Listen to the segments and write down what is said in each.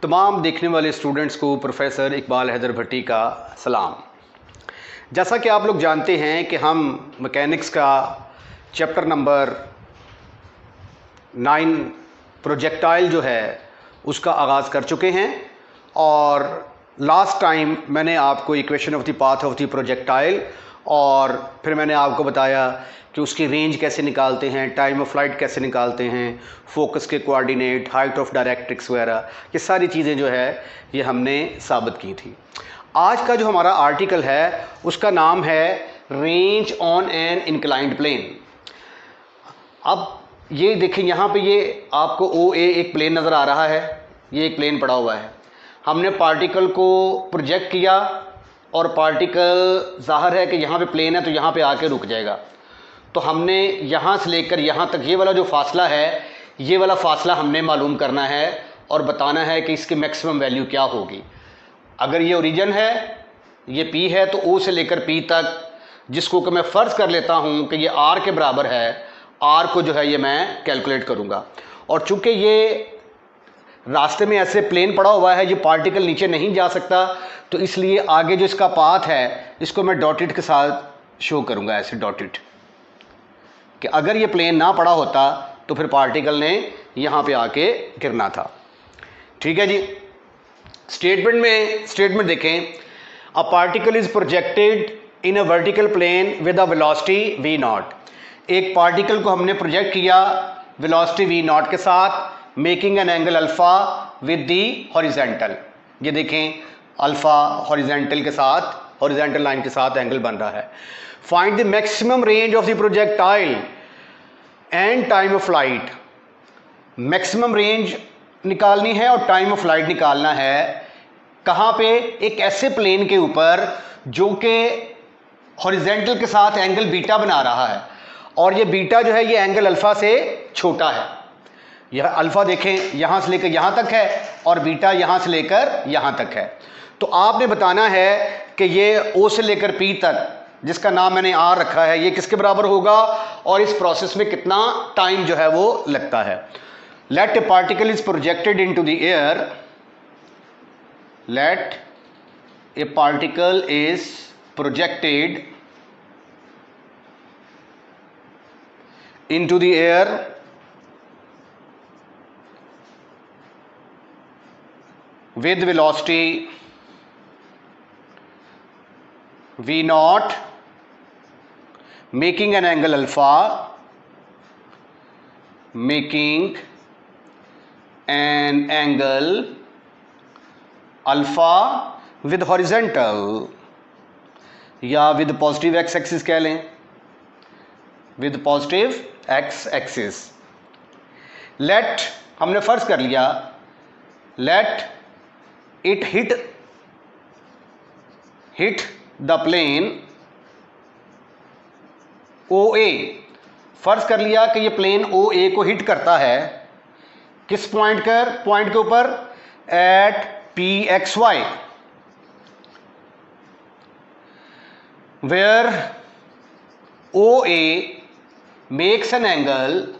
तमाम देखने वाले स्टूडेंट्स को प्रोफेसर इकबाल हैदर भट्टी का सलाम। जैसा कि आप लोग जानते हैं कि हम मैकेनिक्स का चैप्टर नंबर 9 प्रोजेक्टाइल जो है उसका आगाज़ कर चुके हैं और लास्ट टाइम मैंने आपको equation of the path of the projectile और फिर मैंने आपको बताया कि उसकी रेंज कैसे निकालते हैं, टाइम ऑफ फ्लाइट कैसे निकालते हैं, फोकस के कोऑर्डिनेट, हाइट ऑफ डायरेक्ट्रिक्स वगैरह, ये सारी चीज़ें जो है ये हमने साबित की थी। आज का जो हमारा आर्टिकल है उसका नाम है range on an inclined plane. अब ये देखें, यहाँ पे ये आपको ओ ए एक प्लेन नज़र आ रहा है, ये एक प्लेन पड़ा हुआ है। हमने पार्टिकल को प्रोजेक्ट किया और पार्टिकल ज़ाहिर है कि यहाँ पे प्लेन है तो यहाँ पे आके रुक जाएगा। तो हमने यहाँ से लेकर यहाँ तक ये वाला जो फासला है, ये वाला फासला हमने मालूम करना है और बताना है कि इसकी मैक्सिमम वैल्यू क्या होगी। अगर ये ओरिजिन है, ये P है, तो O से लेकर P तक, जिसको कि मैं फ़र्ज़ कर लेता हूँ कि ये R के बराबर है, R को जो है ये मैं कैलकुलेट करूँगा। और चूँकि ये रास्ते में ऐसे प्लेन पड़ा हुआ है, ये पार्टिकल नीचे नहीं जा सकता, तो इसलिए आगे जो इसका पाथ है इसको मैं डॉटेड के साथ शो करूँगा, ऐसे डॉटेड, कि अगर ये प्लेन ना पड़ा होता तो फिर पार्टिकल ने यहाँ पे आके गिरना था। ठीक है जी। स्टेटमेंट देखें, a particle is projected in a vertical plane with a velocity v naught. एक पार्टिकल को हमने प्रोजेक्ट किया वेलोसिटी वी नॉट के साथ, making an angle alpha with the horizontal. ये देखें, अल्फा हॉरिजेंटल के साथ, हॉरिजेंटल लाइन के साथ एंगल बन रहा है। Find the maximum range of the projectile and time of flight. Maximum range निकालनी है और टाइम ऑफ फ्लाइट निकालना है। कहाँ पे? एक ऐसे प्लेन के ऊपर जो कि हॉरिजेंटल के साथ एंगल बीटा बना रहा है और ये बीटा जो है ये एंगल अल्फा से छोटा है। यह अल्फा देखें यहाँ से लेकर यहाँ तक है और बीटा यहाँ से लेकर यहाँ तक है। तो आपने बताना है कि ये O से लेकर P तक, जिसका नाम मैंने R रखा है, ये किसके बराबर होगा और इस प्रोसेस में कितना टाइम जो है वो लगता है। Let a particle is projected into the air, let a particle is projected into the air with velocity v naught, making an angle alpha, making an angle alpha with horizontal, या with positive x axis कह लें, with positive x axis। let, हमने फर्ज कर लिया, let it hit the plane OA। फर्ज कर लिया कि ये प्लेन OA को हिट करता है, किस पॉइंट के ऊपर? at PXY, where OA makes an angle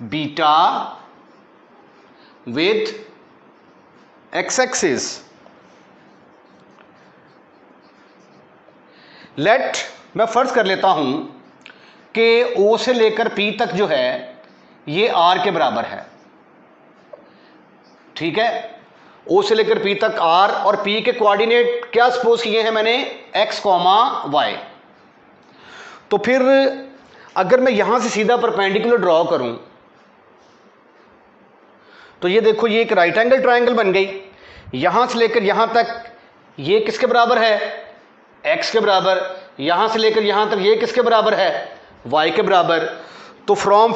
beta with x-axis। Let, मैं फर्ज कर लेता हूं कि O से लेकर P तक जो है ये R के बराबर है। ठीक है, O से लेकर P तक R और P के कोऑर्डिनेट क्या सपोज किए हैं मैंने? x, y। तो फिर अगर मैं यहां से सीधा परपेंडिकुलर ड्रॉ करूं तो ये देखो, ये एक राइट एंगल ट्रायंगल बन गई। यहां से लेकर यहां तक ये किसके बराबर है? x के बराबर। यहां से लेकर यहां तक ये किसके बराबर है? y के बराबर। तो फ्रॉम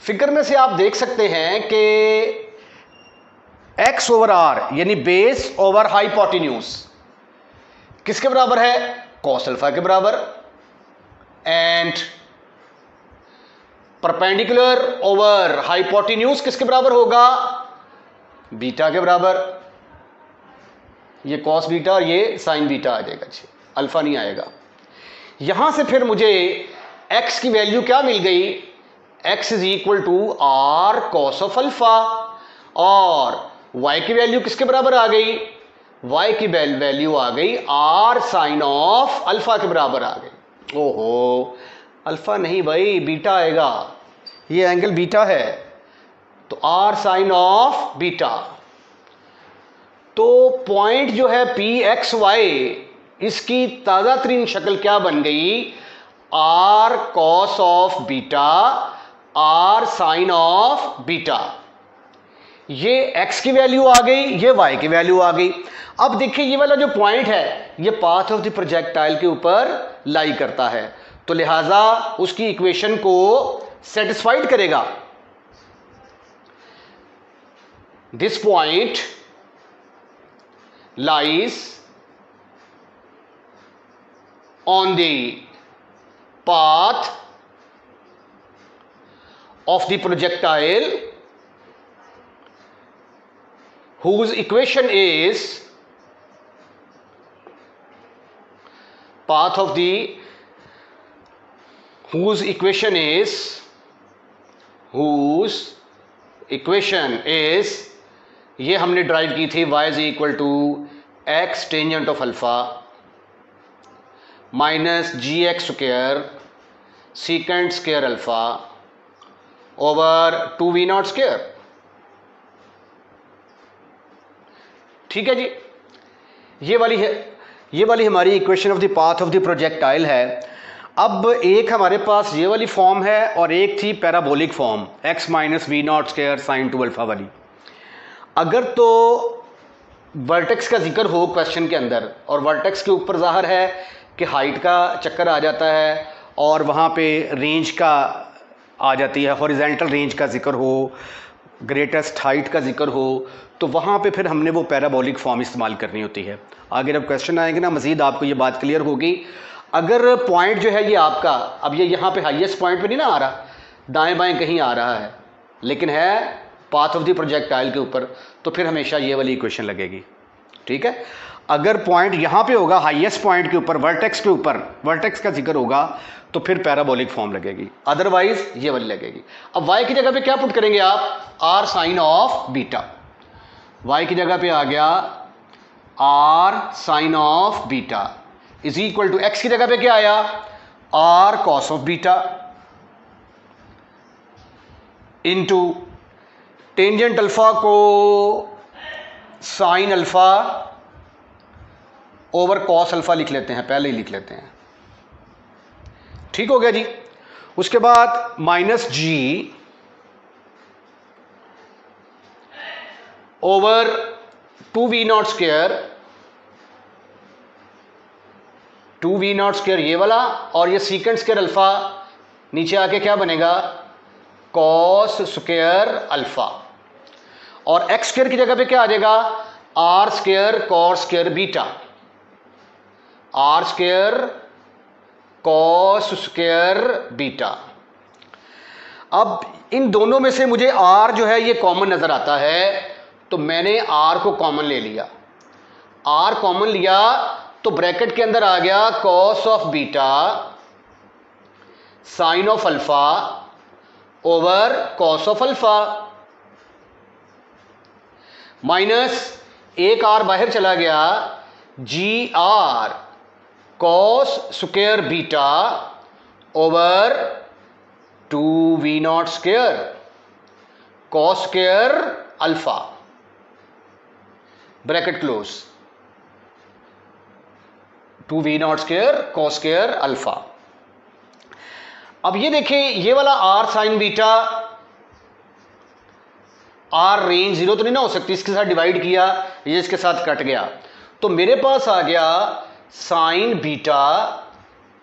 फिगर में से आप देख सकते हैं कि x ओवर r यानी बेस ओवर हाइपोटेन्यूज किसके बराबर है? कॉस अल्फा के बराबर। एंड परपेंडिकुलर ओवर हाइपोटेन्यूज किसके बराबर होगा? बीटा के बराबर। ये कॉस बीटा और ये साइन बीटा आ जाएगा। अल्फा नहीं आएगा। यहां से फिर मुझे x की वैल्यू क्या मिल गई, x is equal to r cos of alpha, और y की वैल्यू किसके बराबर आ गई, y की वैल्यू आ गई आर साइन ऑफ अल्फा के बराबर आ गई। ओहो, अल्फा नहीं भाई, बीटा आएगा, ये एंगल बीटा है, तो आर साइन ऑफ बीटा। तो पॉइंट जो है पी एक्स वाई, इसकी ताज़ा तरीन शक्ल क्या बन गई, r cos of beta r sine of beta. ये x की वैल्यू आ गई, ये y की वैल्यू आ गई। अब देखिए ये वाला जो पॉइंट है ये पाथ ऑफ द प्रोजेक्टाइल के ऊपर लाई करता है, तो लिहाजा उसकी इक्वेशन को सेटिस्फाइड करेगा। This point lies on the path of the projectile whose equation is whose equation is ये हमने ड्राइव की थी y is equal to x tangent of alpha minus g x square secant square alpha over 2v0 square. ठीक है जी, ये वाली हमारी equation of the path of the projectile है। अब एक हमारे पास ये वाली फॉर्म है और एक थी parabolic form x minus v0 square sine 2 alpha वाली। अगर तो वर्टेक्स का जिक्र हो क्वेश्चन के अंदर और वर्टेक्स के ऊपर ज़ाहिर है कि हाइट का चक्कर आ जाता है और वहाँ पे रेंज का आ जाती है, हॉरिजेंटल रेंज का जिक्र हो, ग्रेटेस्ट हाइट का जिक्र हो, तो वहाँ पे फिर हमने वो पैराबोलिक फॉर्म इस्तेमाल करनी होती है। आगे जब क्वेश्चन आएंगे ना मज़ीद आपको ये बात क्लियर होगी। अगर पॉइंट जो है ये आपका, अब ये यहाँ पे हाईएस्ट पॉइंट पे नहीं ना आ रहा, दाएं बाएं कहीं आ रहा है, लेकिन है पाथ ऑफ द प्रोजेक्टाइल के ऊपर, तो फिर हमेशा ये वाली इक्वेशन लगेगी। ठीक है, अगर पॉइंट यहाँ पे होगा हाईएस्ट पॉइंट के ऊपर, वर्टेक्स के ऊपर, वर्टेक्स का जिक्र होगा, तो फिर पैराबोलिक फॉर्म लगेगी, अदरवाइज ये वाली लगेगी। अब y की जगह पे क्या पुट करेंगे आप, R sine of beta. y की जगह पे आ गया R sine of beta is equal to x की जगह पे क्या आया, R cos of beta into tangent alpha को sine alpha over cos alpha लिख लेते हैं, पहले ही लिख लेते हैं। ठीक हो गया जी। उसके बाद minus g over 2v0 square, 2v0 square ये वाला, और ये सीकेंट स्क्वेयर अल्फा नीचे आके क्या बनेगा, कॉस स्क्वेयर अल्फा, और एक्स स्क्वेयर की जगह पे क्या आ जाएगा, r square cos square beta, r square cos square beta. अब इन दोनों में से मुझे आर जो है ये कॉमन नजर आता है, तो मैंने आर को कॉमन ले लिया। आर कॉमन लिया तो ब्रैकेट के अंदर आ गया cos of beta sine of alpha over cos of alpha, minus एक आर बाहर चला गया, g are cos square beta over 2v0 square cos square alpha, bracket close, 2v0 square cos square alpha. अब ये देखें, ये वाला R sine beta, R range zero तो नहीं ना हो सकती, इसके साथ डिवाइड किया, ये इसके साथ कट गया, तो मेरे पास आ गया sine beta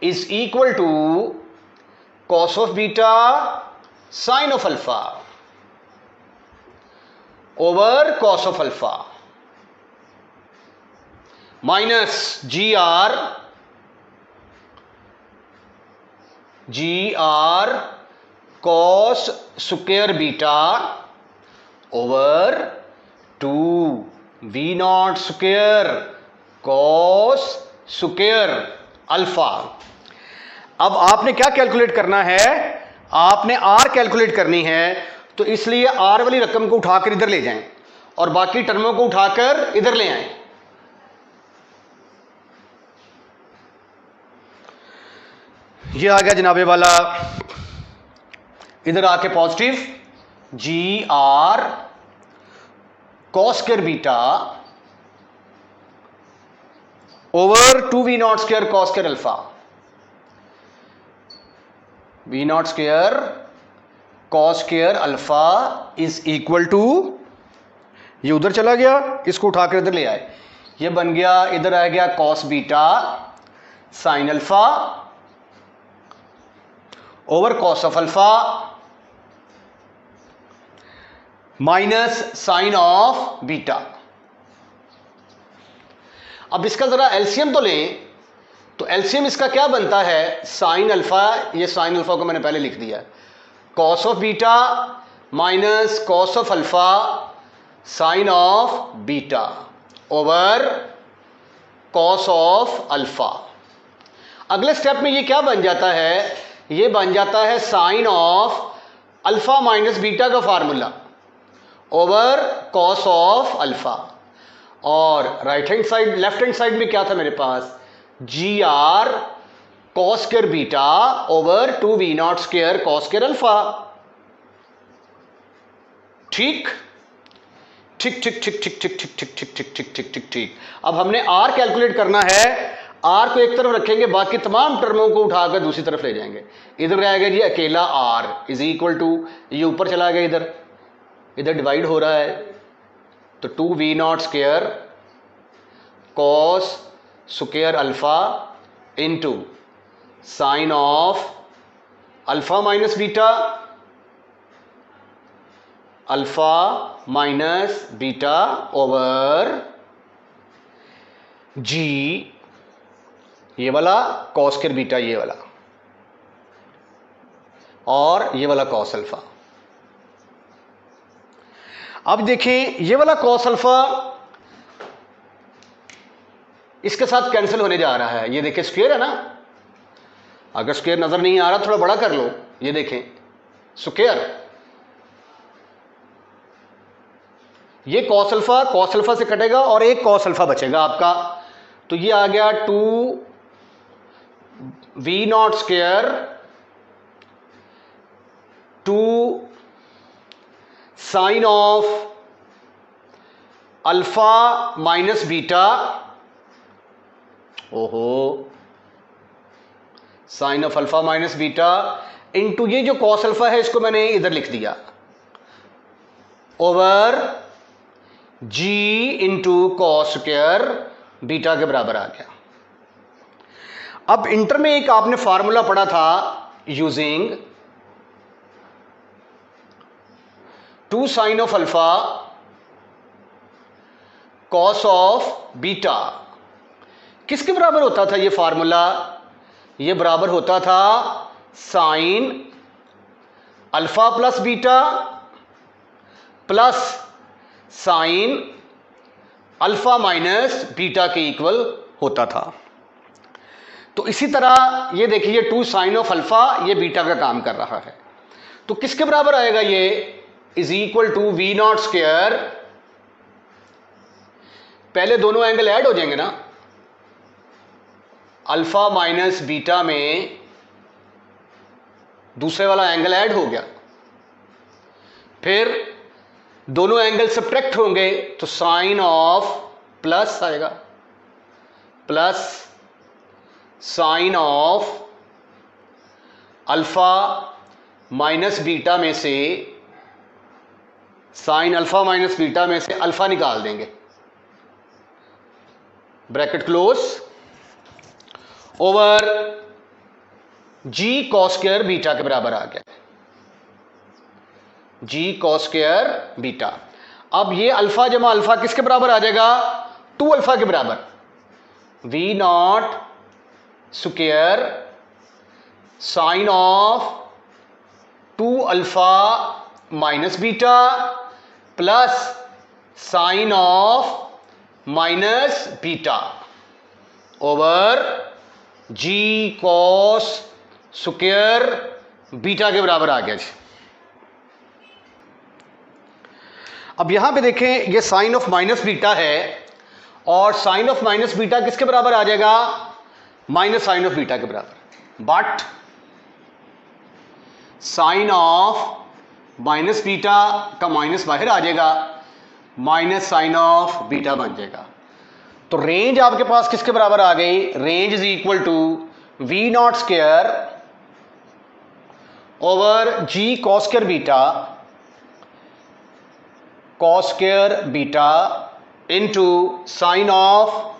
is equal to cos of beta sine of alpha over cos of alpha, minus g are cos square beta over 2v0 square cos square alpha. अब आपने क्या कैलकुलेट करना है, आपने आर कैलकुलेट करनी है, तो इसलिए आर वाली रकम को उठाकर इधर ले जाएं और बाकी टर्मों को उठाकर इधर ले आएं। ये आ गया जनाबे वाला, इधर आके positive g are cos square beta over 2v0 square cos square alpha, v0 square cos square alpha is equal to, ये उधर चला गया, इसको उठाकर इधर ले आए, ये बन गया, इधर आ गया cos beta sine alpha over cos of alpha minus sine of beta. अब इसका जरा एलसीएम तो लें, तो एलसीएम इसका क्या बनता है, साइन अल्फा, ये साइन अल्फा को मैंने पहले लिख दिया, cos of beta minus cos of alpha sign of beta over cos of alpha. अगले स्टेप में ये क्या बन जाता है, ये बन जाता है sine of alpha minus beta का formula over cos of alpha, और right hand side, left hand side में क्या था मेरे पास, g are cos square beta over 2v0 square cos square alpha. ठीक ठीक ठीक ठीक ठीक ठीक ठीक ठीक ठीक ठीक ठीक ठीक ठीक ठीक। अब हमने आर कैलकुलेट करना है, आर को एक तरफ रखेंगे, बाकी तमाम टर्मों को उठाकर दूसरी तरफ ले जाएंगे। इधर रहेगा जी अकेला आर इज इक्वल टू, ये ऊपर चला गया, इधर इधर डिवाइड हो रहा है, तो 2v0 square cos square alpha into sine of alpha minus beta, alpha minus beta over g, ये वाला कॉस स्क्वायर बीटा, ये वाला, और ये वाला कॉस अल्फा। अब देखें ये वाला कॉस अल्फा इसके साथ कैंसिल होने जा रहा है, ये देखें स्क्वायर है ना, अगर स्क्वायर नजर नहीं आ रहा थोड़ा बड़ा कर लो, ये देखें स्क्वायर, ये कॉस अल्फा से कटेगा और एक कॉस अल्फा बचेगा आपका, तो ये आ गया 2v0 square 2 sine of alpha minus beta, ओहो, sine of alpha minus beta into ये जो कॉस अल्फा है इसको मैंने इधर लिख दिया over g into cos square beta के बराबर आ गया। अब इंटर में एक आपने फार्मूला पढ़ा था, using 2 sine of alpha cos of beta, किसके बराबर होता था ये फार्मूला, ये बराबर होता था sign alpha plus beta plus sign alpha minus beta के इक्वल होता था। तो इसी तरह ये देखिए 2 साइन ऑफ अल्फा, ये बीटा का काम कर रहा है, तो किसके बराबर आएगा, ये is equal to v0 square, पहले दोनों एंगल ऐड हो जाएंगे ना, अल्फा माइनस बीटा में दूसरे वाला एंगल ऐड हो गया, फिर दोनों एंगल सब्ट्रैक्ट होंगे तो साइन ऑफ प्लस आएगा, plus sine of alpha minus beta में से, साइन अल्फा माइनस बीटा में से अल्फा निकाल देंगे, bracket close, over g cos square beta के बराबर आ गया, जी कॉस स्क्वायर बीटा। अब ये अल्फा जमा अल्फा किसके बराबर आ जाएगा, 2 अल्फा के बराबर, v0 square sine of 2 alpha minus beta plus sine of minus beta over g cos square beta के बराबर आ गया जी। अब यहां पे देखें, ये साइन ऑफ माइनस बीटा है और साइन ऑफ माइनस बीटा किसके बराबर आ जाएगा? माइनस साइन ऑफ बीटा के बराबर। But sine of minus beta का माइनस बाहर आ जाएगा, माइनस साइन ऑफ बीटा बन जाएगा। तो रेंज आपके पास किसके बराबर आ गई? Range is equal to v naught square over g cos square beta, cos square beta into sine of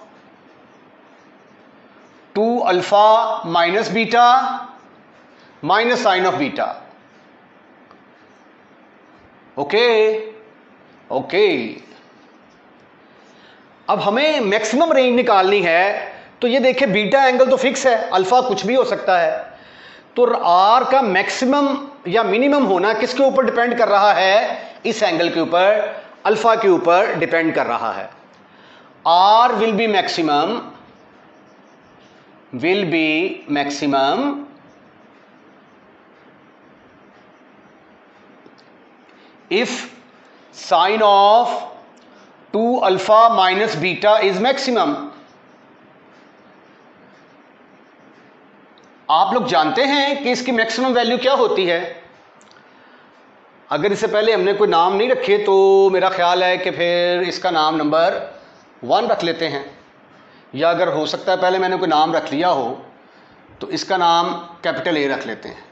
2 alpha minus beta minus sine of beta. Okay okay. अब हमें मैक्सिमम रेंज निकालनी है, तो ये देखिए बीटा एंगल तो fix है, alpha कुछ भी हो सकता है। तो आर का मैक्सिमम या मिनिमम होना किसके ऊपर डिपेंड कर रहा है? इस एंगल के ऊपर, अल्फा के ऊपर डिपेंड कर रहा है। R will be maximum if sin of 2 alpha minus beta is maximum। आप लोग जानते हैं कि इसकी मैक्सिमम वैल्यू क्या होती है। अगर इससे पहले हमने कोई नाम नहीं रखे तो मेरा ख्याल है कि फिर इसका नाम नंबर 1 रख लेते हैं, या अगर हो सकता है पहले मैंने कोई नाम रख लिया हो तो इसका नाम कैपिटल ए रख लेते हैं।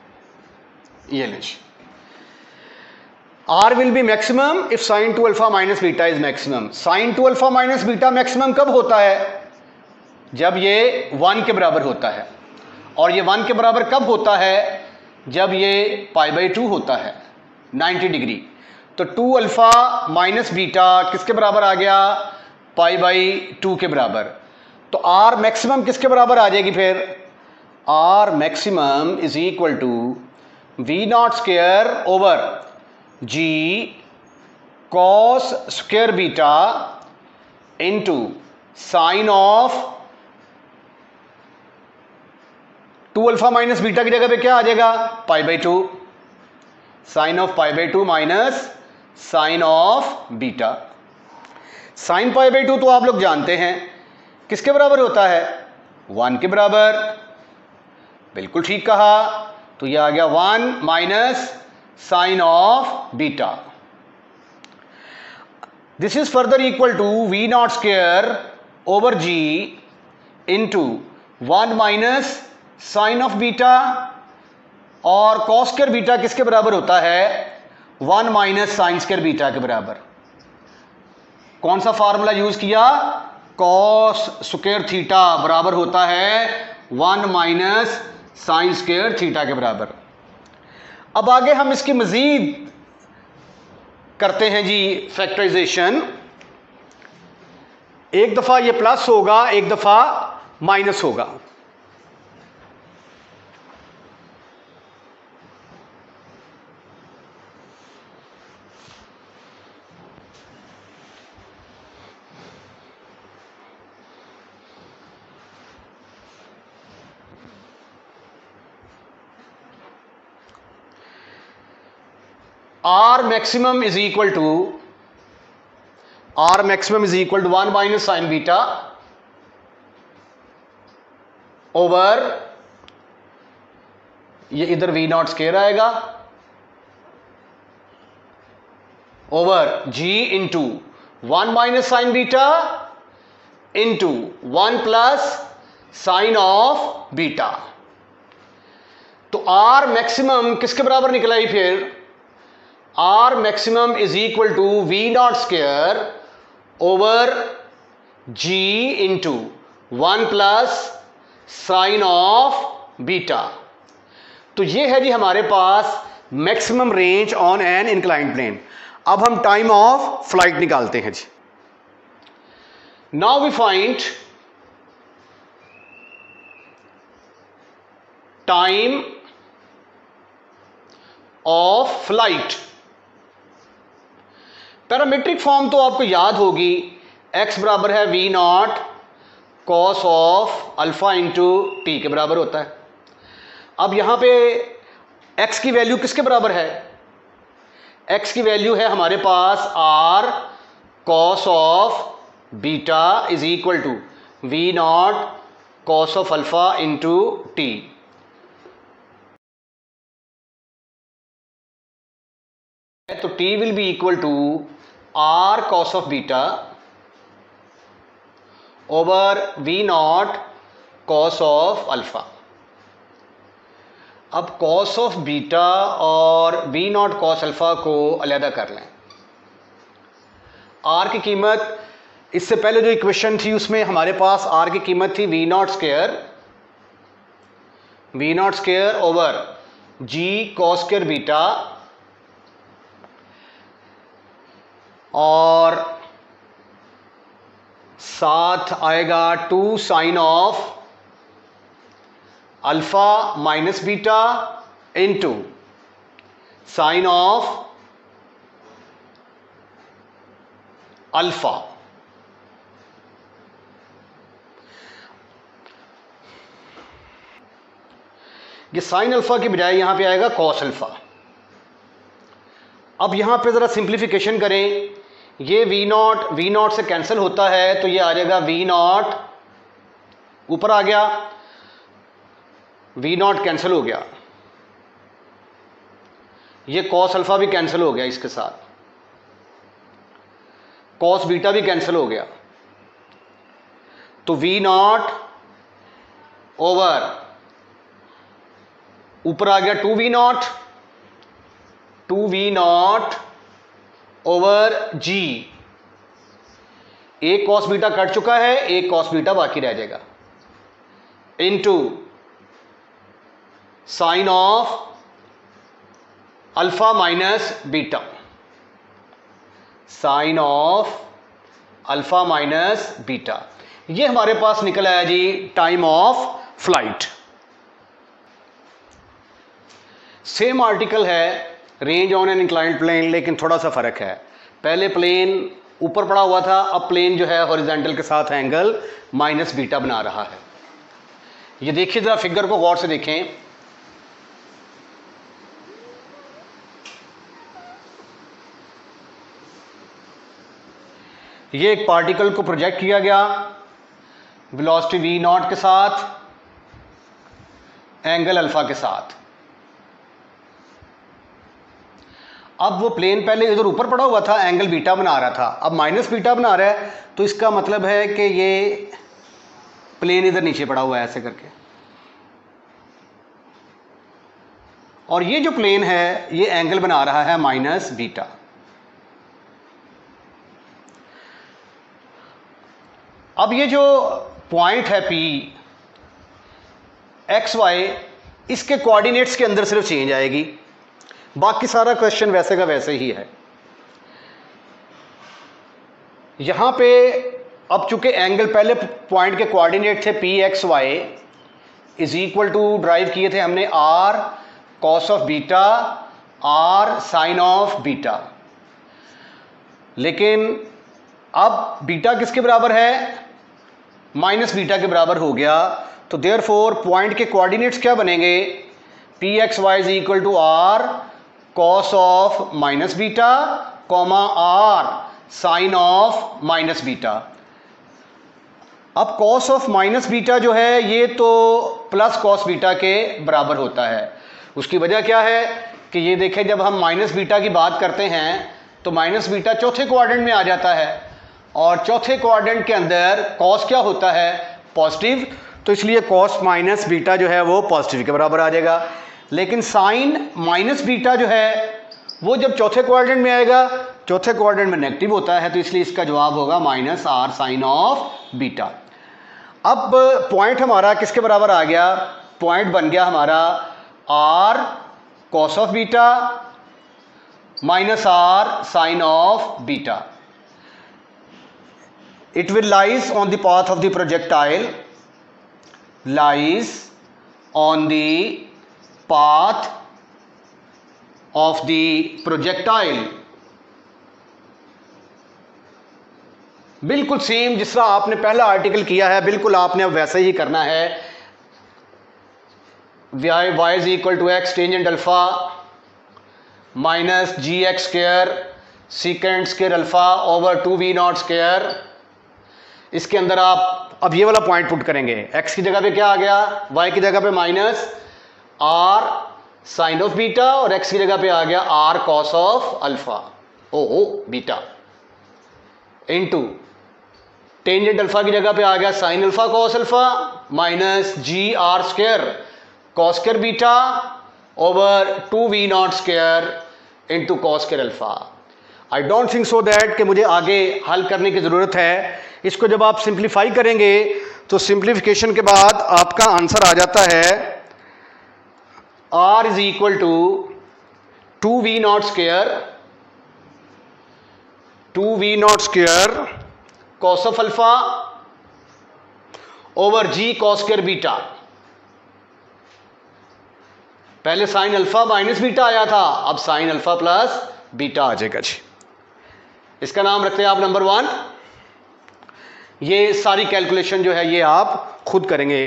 ये लीजिए, R will be maximum if sin 2 alpha minus beta is maximum। sin 2 alpha minus beta maximum कब होता है? जब ये 1 के बराबर होता है। और ये 1 के बराबर कब होता है? जब ये π/2 होता है, 90 डिग्री। तो 2 अल्फा माइनस बीटा किसके बराबर आ गया? π/2 के बराबर। तो R मैक्सिमम किसके बराबर आ जाएगी फिर? R maximum is equal to v naught square over g cos square beta into sine of 2 alpha minus beta की जगह पे क्या आ जाएगा? π/2। Sine of π/2 minus sine of beta. Sine π/2 तो आप लोग जानते हैं किसके बराबर होता है? 1 के बराबर। बिल्कुल ठीक कहा। तो यह आ गया 1 minus sine of beta. This is further equal to v naught square over g into 1 minus sine of beta, और कॉस स्क्वायर बीटा किसके बराबर होता है? 1 माइनस साइन स्क्वायर बीटा के बराबर। कौन सा फार्मूला यूज किया? कॉस स्क्वायर थीटा बराबर होता है 1 माइनस साइन स्क्वायर थीटा के बराबर। अब आगे हम इसकी मजीद करते हैं जी फैक्टराइजेशन। एक दफा ये प्लस होगा, एक दफा माइनस होगा। R maximum is equal to 1 minus sin beta over, ये इधर V नॉट स्क्वायर आएगा, over G into 1 minus sign beta into 1 plus sine of beta. तो R मैक्सिमम किसके बराबर निकला ही फिर? R maximum is equal to V naught square over G into 1 plus sin of beta। तो ये है जी हमारे पास maximum range on an inclined plane. अब हम टाइम ऑफ फ्लाइट निकालते हैं जी। Now we find time of flight. Parametric form तो आपको याद होगी, x बराबर है v naught cos of alpha into t के बराबर होता है। अब यहां पे x की वैल्यू किसके बराबर है? x की वैल्यू है हमारे पास r cos of beta is equal to v naught cos of alpha into t. तो t will be equal to r cos of beta over v naught cos of alpha. अब cos of beta और v naught cos alpha को अलहदा कर लें। Are की कीमत, इससे पहले जो इक्वेशन थी उसमें हमारे पास आर की कीमत थी v naught square over g cos square beta, और साथ आएगा 2 sine of alpha minus beta into sine of alpha. ये साइन अल्फा के बजाय यहां पे आएगा कॉस अल्फा। अब यहां पे जरा सिंप्लीफिकेशन करें, ये वी नॉट से कैंसिल होता है तो ये आ जाएगा वी नॉट, ऊपर आ गया, वी नॉट कैंसिल हो गया, ये कॉस अल्फा भी कैंसिल हो गया, इसके साथ कॉस बीटा भी कैंसिल हो गया, तो वी नॉट ओवर ऊपर आ गया 2 वी नॉट ओवर जी। एक कॉस बीटा कट चुका है, एक कॉस बीटा बाकी रह जाएगा, into sine of alpha minus beta, sine of alpha minus beta. ये हमारे पास निकल आया जी time of flight. Same article है range on an inclined plane, लेकिन थोड़ा सा फर्क है। पहले प्लेन ऊपर पड़ा हुआ था, अब प्लेन जो है हॉरिजॉन्टल के साथ एंगल माइनस बीटा बना रहा है। ये देखिए जरा फिगर को गौर से देखें, ये एक पार्टिकल को प्रोजेक्ट किया गया वेलोसिटी वी नॉट के साथ, एंगल अल्फा के साथ। अब वो प्लेन पहले इधर ऊपर पड़ा हुआ था, एंगल बीटा बना रहा था, अब माइनस बीटा बना रहा है, तो इसका मतलब है कि ये प्लेन इधर नीचे पड़ा हुआ है ऐसे करके, और ये जो प्लेन है ये एंगल बना रहा है माइनस बीटा। अब ये जो पॉइंट है P एक्स वाई, इसके कोऑर्डिनेट्स के अंदर सिर्फ चेंज आएगी, बाकी सारा क्वेश्चन वैसे का वैसे ही है। यहां पे अब चूंकि एंगल पहले पॉइंट के कोऑर्डिनेट थे P x y is equal to derive किए थे हमने R cos of beta R sine of beta, लेकिन अब बीटा किसके बराबर है? माइनस बीटा के बराबर हो गया, तो देयरफॉर पॉइंट के कोऑर्डिनेट्स क्या बनेंगे? P x y is equal to R cos of minus beta comma R sine of minus beta. अब कॉस ऑफ माइनस बीटा जो है ये तो प्लस कॉस बीटा के बराबर होता है। उसकी वजह क्या है कि ये देखें, जब हम माइनस बीटा की बात करते हैं तो माइनस बीटा चौथे क्वाड्रेंट में आ जाता है, और चौथे क्वाड्रेंट के अंदर कॉस क्या होता है? पॉजिटिव, तो इसलिए कॉस माइनस बीटा जो है वो पॉजिटिव के बराबर आ जाएगा। लेकिन साइन माइनस बीटा जो है वो जब चौथे क्वाड्रेंट में आएगा, चौथे क्वाड्रेंट में नेगेटिव होता है, तो इसलिए इसका जवाब होगा minus R sine of beta. अब पॉइंट हमारा किसके बराबर आ गया? पॉइंट बन गया हमारा R cos of beta minus R sine of beta. It will lies on the path of the projectile, lies on the path of the projectile बिल्कुल same जिस तरह आपने पहला आर्टिकल किया है, बिल्कुल आपने अब वैसे ही करना है। y is equal to x tangent alpha minus g x square secant square alpha over 2v0 square. इसके अंदर आप अब ये वाला पॉइंट पुट करेंगे, x की जगह पे क्या आ गया, y की जगह पे minus r sine of beta और x की जगह पे आ गया r कॉस ऑफ अल्फा ओ बीटा इनटू टेंजेंट अल्फा की जगह पे आ गया sine alpha cos alpha minus g r square cos square beta over 2v0 square into cos square alpha. I don't think so that कि मुझे आगे हल करने की ज़रूरत है। इसको जब आप सिंप्लीफाई करेंगे तो सिंप्लीफिकेशन के बाद आपका आंसर आ जाता है r is equal to 2v0 square cos of alpha over g cos square beta. पहले साइन अल्फा माइनस बीटा आया था, अब साइन अल्फा प्लस बीटा आ जाएगा जी। इसका नाम रखते हैं आप नंबर 1। ये सारी कैलकुलेशन जो है ये आप खुद करेंगे।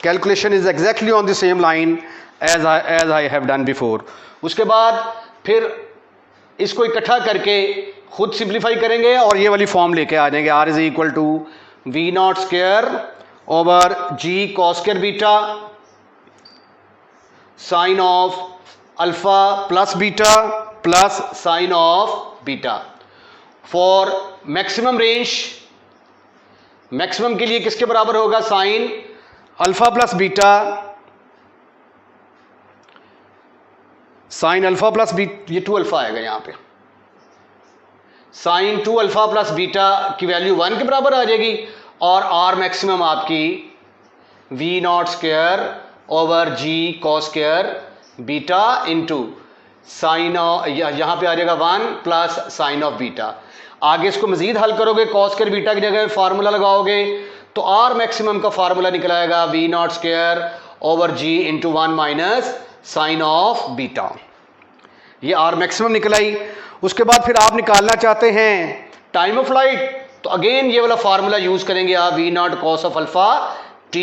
Calculation is exactly on the same line as I have done before. उसके बाद फिर इसको इकट्ठा करके खुद सिंप्लीफाई करेंगे और ये वाली फॉर्म लेके आ जाएंगे। r is equal to v0 square over g cos square beta sine of alpha plus beta plus sine of beta. For maximum range, maximum के लिए किसके बराबर होगा, sine alpha plus beta, sine alpha plus beta, ये 2 alpha आएगा यहां पे, sine 2 alpha plus beta की वैल्यू 1 के बराबर आ जाएगी और r मैक्सिमम आपकी v0 square over g cos square beta into sine of, यहां पे आ जाएगा 1 प्लस साइन ऑफ बीटा। आगे इसको मजीद हल करोगे, कॉस स्क्वायर बीटा की जगह फार्मूला लगाओगे तो r मैक्सिमम का फार्मूला निकल आएगा v0 square over g into 1 minus sine of beta. ये r मैक्सिमम निकल आई। उसके बाद फिर आप निकालना चाहते हैं टाइम ऑफ फ्लाइट, तो अगेन ये वाला फार्मूला यूज करेंगे आप, v0 cos of alpha t,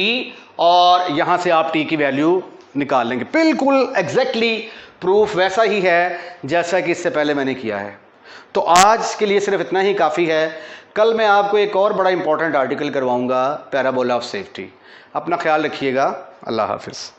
और यहां से आप t की वैल्यू निकाल लेंगे। बिल्कुल एग्जैक्टली प्रूफ वैसा ही है जैसा कि इससे पहले मैंने किया है। तो आज के लिए सिर्फ इतना ही काफ़ी है। कल मैं आपको एक और बड़ा इंपॉर्टेंट आर्टिकल करवाऊंगा, पैराबोला ऑफ सेफ्टी। अपना ख्याल रखिएगा। अल्लाह हाफिज़।